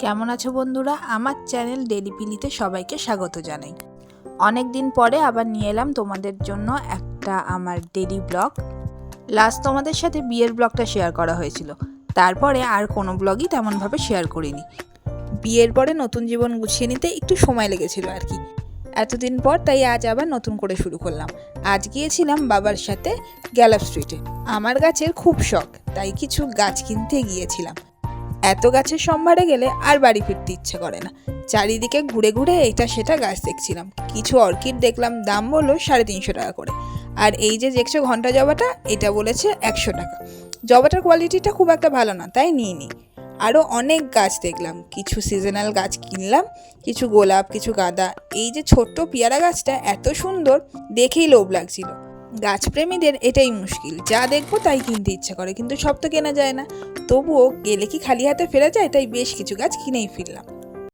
কেমন আছো বন্ধুরা? আমার চ্যানেল ডেলি পিলিতে সবাইকে স্বাগত জানাই। অনেক দিন পরে আবার নিয়ে এলাম তোমাদের জন্য একটা আমার ডেলি ব্লগ। লাস্ট তোমাদের সাথে বিয়ের ব্লগটা শেয়ার করা হয়েছিল, তারপরে আর কোনো ব্লগই তেমনভাবে শেয়ার করিনি। বিয়ের পরে নতুন জীবন গুছিয়ে নিতে একটু সময় লেগেছিল আর কি, এতদিন পর, তাই আজ আবার নতুন করে শুরু করলাম। আজ গিয়েছিলাম বাবার সাথে গ্যালাপ স্ট্রিটে। আমার গাছের খুব শখ, তাই কিছু গাছ কিনতে গিয়েছিলাম। এত গাছের সম্ভারে গেলে আর বাড়ি ফিরতে ইচ্ছে করে না। চারিদিকে ঘুরে ঘুরে এটা সেটা গাছ দেখছিলাম। কিছু অর্কিড দেখলাম, দাম বললো 350 টাকা করে। আর এই যে দেখছো ঘন্টা জবাটা, এটা বলেছে 100 টাকা। জবাটার কোয়ালিটিটা খুব একটা ভালো না, তাই নিয়ে নিই। আরও অনেক গাছ দেখলাম, কিছু সিজনাল গাছ কিনলাম, কিছু গোলাপ, কিছু গাঁদা। এই যে ছোট্ট পেয়ারা গাছটা এত সুন্দর, দেখেই লোভ লাগছিল। গাছপ্রেমীদের এটাই মুশকিল, যা দেখবো তাই কিনতে ইচ্ছে করে, কিন্তু সব তো কেনা যায় না। তবুও গেলে কি খালি হাতে ফেরা যায়, তাই বেশ কিছু গাছ কিনেই ফিরলাম।